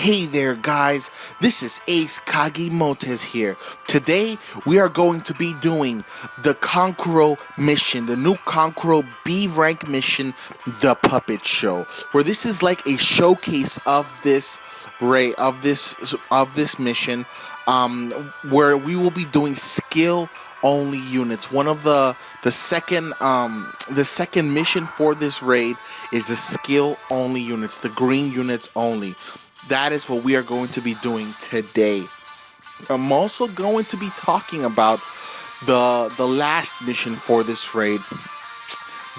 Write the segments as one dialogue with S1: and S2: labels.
S1: Hey there guys, this is Ace Kagimotes here. Today we are going to be doing the Kankuro mission, the new Kankuro B rank mission, the Puppet Show, where this is like a showcase of this mission, where we will be doing skill only units. One of the second mission for this raid is the skill only units, the green units only. That is what we are going to be doing today. I'm also going to be talking about the last mission for this raid,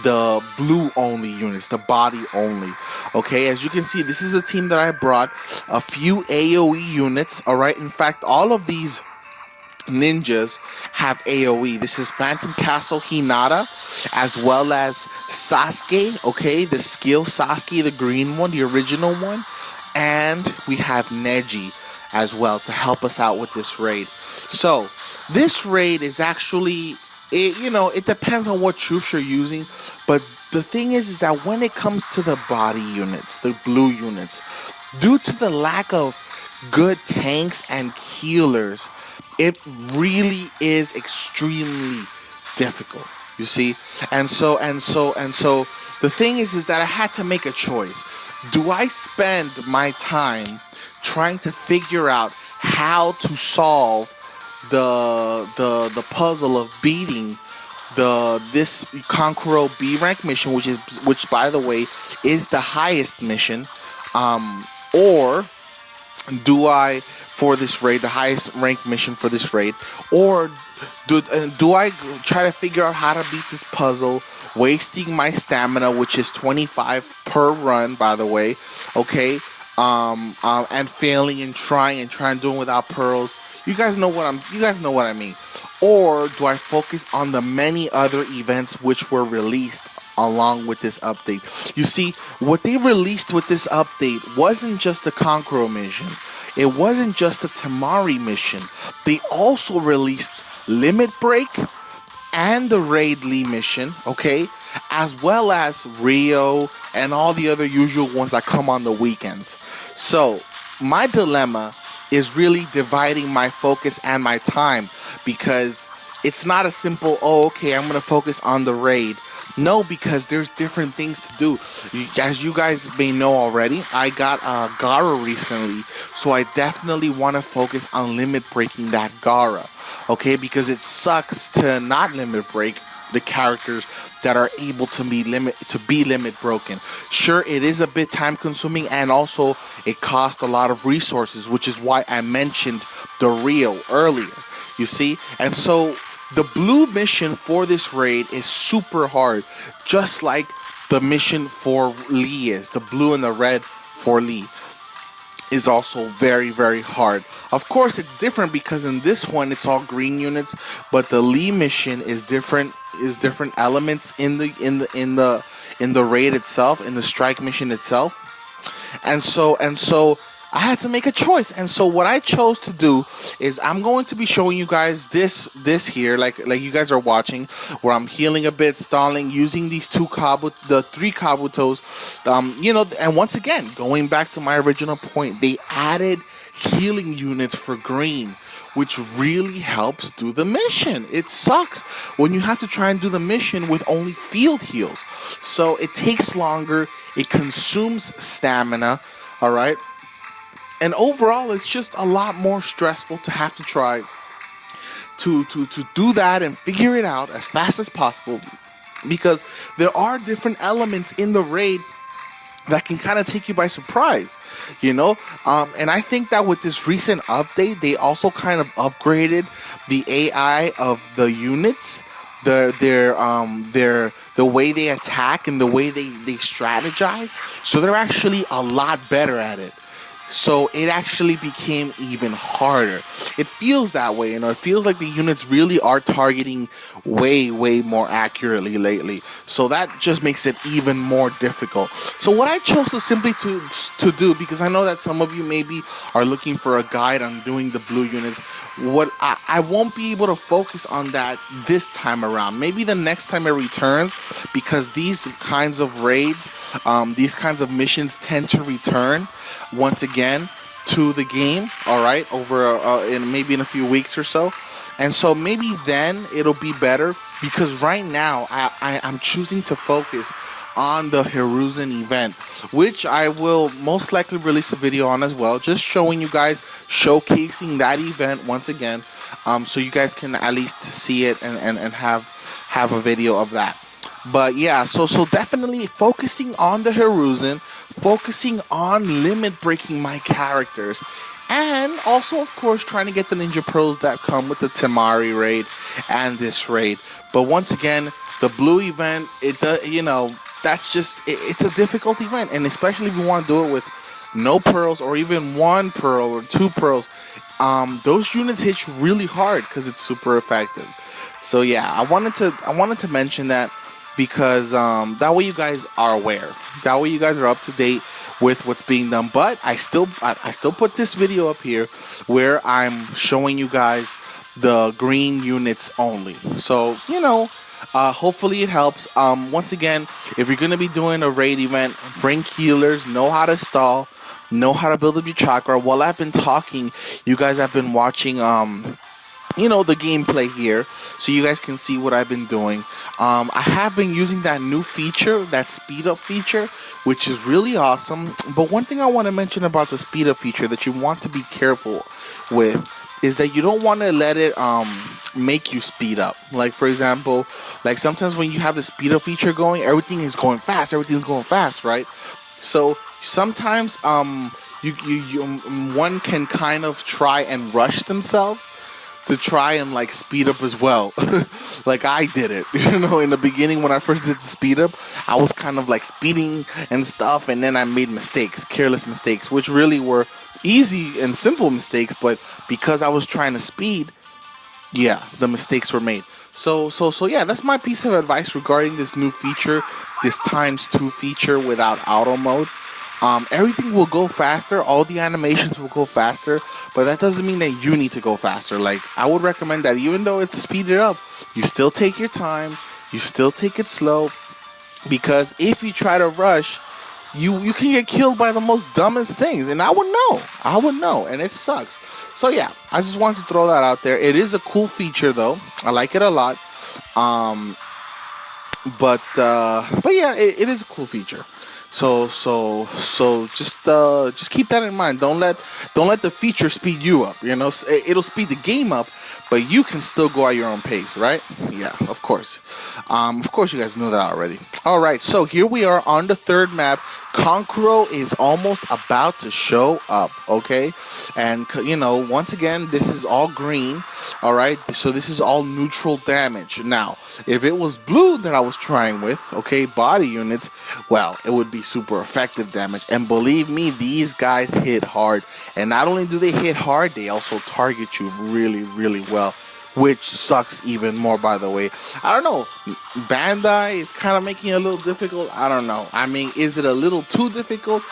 S1: the blue only units, the body only. Okay, as you can see, this is a team that I brought a few AoE units. All right, in fact, all of these ninjas have AoE. This is Phantom Castle Hinata, as well as Sasuke. Okay, the skill Sasuke, the green one, the original one. And we have Neji as well to help us out with this raid. So this raid is actually, it depends on what troops you're using. But the thing is that when it comes to the body units, the blue units, due to the lack of good tanks and healers, it really is extremely difficult. You see, and so the thing is that I had to make a choice. Do I spend my time trying to figure out how to solve the puzzle of beating this Kankuro B rank mission, which by the way is the highest mission, or do I, for this raid, the highest ranked mission for this raid, or do I try to figure out how to beat this puzzle, wasting my stamina, which is 25 per run, by the way, okay, and failing and trying doing without pearls. You guys know what I mean. Or do I focus on the many other events which were released along with this update? You see, what they released with this update wasn't just the Kankuro mission. It wasn't just a Tamari mission. They also released Limit Break and the Raid Lee mission, okay, as well as Rio and all the other usual ones that come on the weekends. So my dilemma is really dividing my focus and my time, because it's not a simple, oh, okay, I'm going to focus on the raid. No, because there's different things to do. As you guys may know already, I got Gara recently, so I definitely want to focus on limit breaking that Gara, okay? Because it sucks to not limit break the characters that are able to be limit broken. Sure, it is a bit time consuming, and also it costs a lot of resources, which is why I mentioned the Rio earlier. You see, and so the blue mission for this raid is super hard, just like the mission for Lee is. The blue and the red for Lee is also very, very hard. Of course, it's different because in this one it's all green units, but the Lee mission is different. Elements in the raid itself, in the strike mission itself, and so I had to make a choice. And so what I chose to do is I'm going to be showing you guys this here, like you guys are watching, where I'm healing a bit, stalling, using these three Kabutos, and once again, going back to my original point, they added healing units for green, which really helps do the mission. It sucks when you have to try and do the mission with only field heals. So it takes longer, it consumes stamina, all right? And overall, it's just a lot more stressful to have to try to do that and figure it out as fast as possible, because there are different elements in the raid that can kind of take you by surprise, and I think that with this recent update, they also kind of upgraded the AI of the units, the way they attack and the way they strategize. So they're actually a lot better at it. So it actually became even harder. It feels that way, it feels like the units really are targeting way, way more accurately lately. So that just makes it even more difficult. So what I chose to simply to do, because I know that some of you maybe are looking for a guide on doing the blue units, what I won't be able to focus on that this time around. Maybe the next time it returns, because these kinds of raids, these kinds of missions tend to return once again. to the game, all right, over in maybe in a few weeks or so. And so maybe then it'll be better, because right now I'm choosing to focus on the Hiruzen event, which I will most likely release a video on as well, just showing you guys, showcasing that event once again, so you guys can at least see it and have a video of that. But yeah, so definitely focusing on the Hiruzen, focusing on limit breaking my characters, and also of course trying to get the ninja pros that come with the Temari raid and this raid. But once again, the blue event, it does, that's just it's a difficult event, and especially if you want to do it with no pearls or even one pearl or two pearls, those units hit you really hard because it's super effective. So yeah, I wanted to mention that, because that way you guys are aware, that way you guys are up to date with what's being done. But I still put this video up here where I'm showing you guys the green units only. So hopefully it helps. Once again, if you're gonna be doing a raid event, bring healers, know how to stall, know how to build up your chakra. While I've been talking, you guys have been watching the gameplay here, so you guys can see what I've been doing. I have been using that new feature, that speed up feature, which is really awesome. But one thing I want to mention about the speed up feature that you want to be careful with is that you don't want to let it make you speed up. Like for example, like sometimes when you have the speed up feature going, everything's going fast, right? So sometimes one can kind of try and rush themselves to try and like speed up as well. Like I did it, in the beginning when I first did the speed up, I was kind of like speeding and stuff, and then I made mistakes, careless mistakes, which really were easy and simple mistakes, but because I was trying to speed, yeah, the mistakes were made. So yeah, that's my piece of advice regarding this new feature, this ×2 feature without auto mode. Everything will go faster, all the animations will go faster, but that doesn't mean that you need to go faster. Like, I would recommend that even though it's speeded up, you still take your time, you still take it slow, because if you try to rush, you can get killed by the most dumbest things, and I would know, and it sucks. So yeah, I just wanted to throw that out there. It is a cool feature though, I like it a lot. But yeah, it is a cool feature. So just keep that in mind. Don't let the feature speed you up. It'll speed the game up, but you can still go at your own pace, right? Yeah, of course. Of course, you guys know that already. All right, so here we are on the third map. Kankuro is almost about to show up, okay? And once again, this is all green. All right, so this is all neutral damage. Now, if it was blue that I was trying with, okay, body units, well, it would be super effective damage. And believe me, these guys hit hard. And not only do they hit hard, they also target you really, really well, which sucks even more, by the way. I don't know, Bandai is kind of making it a little difficult. I don't know. I mean, is it a little too difficult?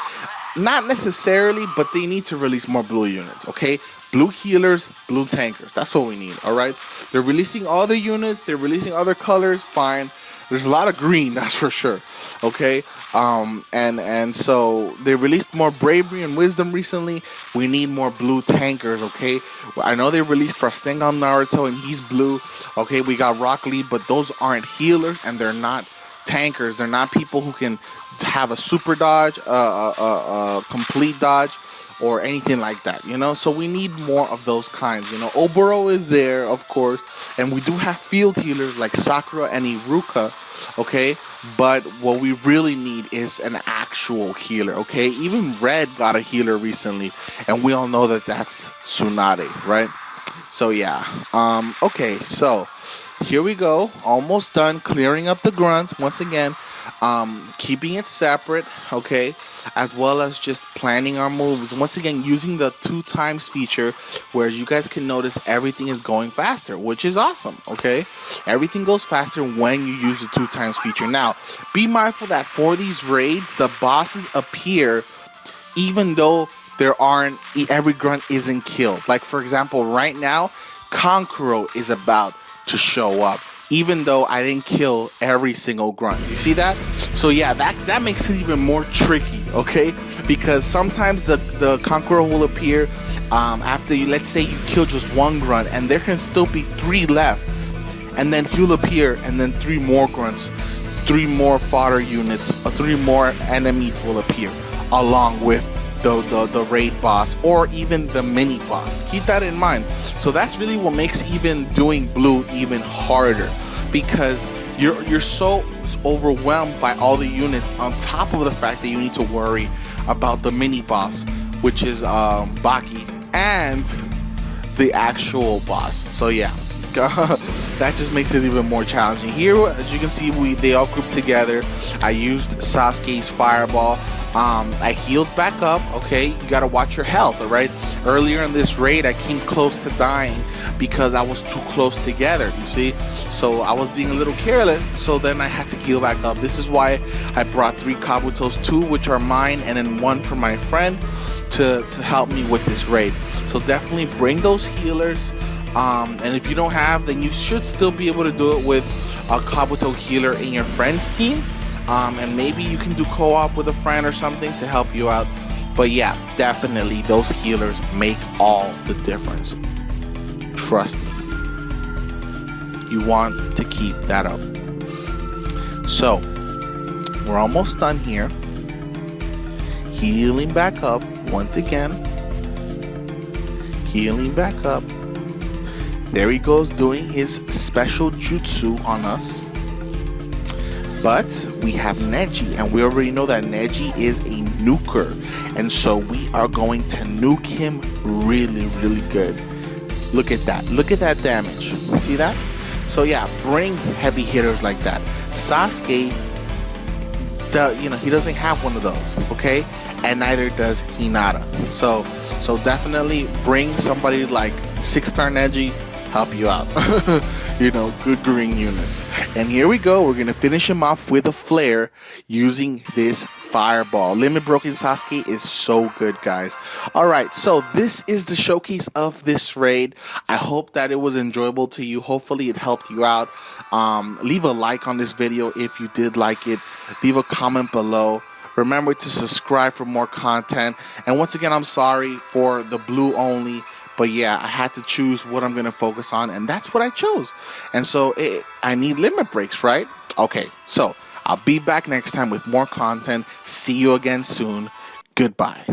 S1: Not necessarily, but they need to release more blue units, okay? Blue healers, blue tankers. That's what we need, all right? They're releasing other units. They're releasing other colors. Fine. There's a lot of green, that's for sure, okay? And so they released more bravery and wisdom recently. We need more blue tankers, okay? I know they released Rasengan Naruto and he's blue, okay? We got Rock Lee, but those aren't healers and they're not tankers. They're not people who can have a super dodge, a complete dodge, or anything like that, so we need more of those kinds. Oboro is there, of course, and we do have field healers like Sakura and Iruka, okay, but what we really need is an actual healer, okay? Even Red got a healer recently, and we all know that that's Tsunade, right? So yeah, okay, so here we go, almost done clearing up the grunts once again. Keeping it separate, okay, as well as just planning our moves. Once again, using the 2× feature, where you guys can notice everything is going faster, which is awesome, okay? Everything goes faster when you use the 2× feature. Now, be mindful that for these raids, the bosses appear even though every grunt isn't killed. Like, for example, right now, Kankuro is about to show up. even though I didn't kill every single grunt. You see that? So yeah, that makes it even more tricky, okay? Because sometimes the Kankuro will appear after you, let's say you kill just one grunt, and there can still be 3 left. And then he'll appear, and then 3 more grunts, 3 more fodder units, 3 more enemies will appear, along with the raid boss, or even the mini boss. Keep that in mind. So that's really what makes even doing blue even harder, because you're so overwhelmed by all the units, on top of the fact that you need to worry about the mini boss, which is Baki, and the actual boss. So yeah, that just makes it even more challenging. Here, as you can see, they all grouped together. I used Sasuke's fireball. I healed back up. Okay, you gotta watch your health. All right. Earlier in this raid, I came close to dying because I was too close together. You see, so I was being a little careless. So then I had to heal back up. This is why I brought 3 Kabutos, 2 which are mine, and then 1 for my friend to help me with this raid. So definitely bring those healers. And if you don't have, then you should still be able to do it with a Kabuto healer in your friend's team. And maybe you can do co-op with a friend or something to help you out. But yeah, definitely those healers make all the difference. Trust me. You want to keep that up. So, we're almost done here. Healing back up once again. Healing back up. There he goes, doing his special jutsu on us. But we have Neji, and we already know that Neji is a nuker. And so we are going to nuke him really, really good. Look at that. Look at that damage. See that? So yeah, bring heavy hitters like that. Sasuke, he doesn't have one of those, okay? And neither does Hinata. So definitely bring somebody like 6-star Neji, help you out. Good green units. And here we go. We're gonna finish him off with a flare using this fireball. Limit Broken Sasuke is so good, guys. Alright, so this is the showcase of this raid. I hope that it was enjoyable to you. Hopefully it helped you out. Leave a like on this video if you did like it. Leave a comment below. Remember to subscribe for more content. And once again, I'm sorry for the blue only. But yeah, I had to choose what I'm going to focus on, and that's what I chose. And so I need limit breaks, right? Okay, so I'll be back next time with more content. See you again soon. Goodbye.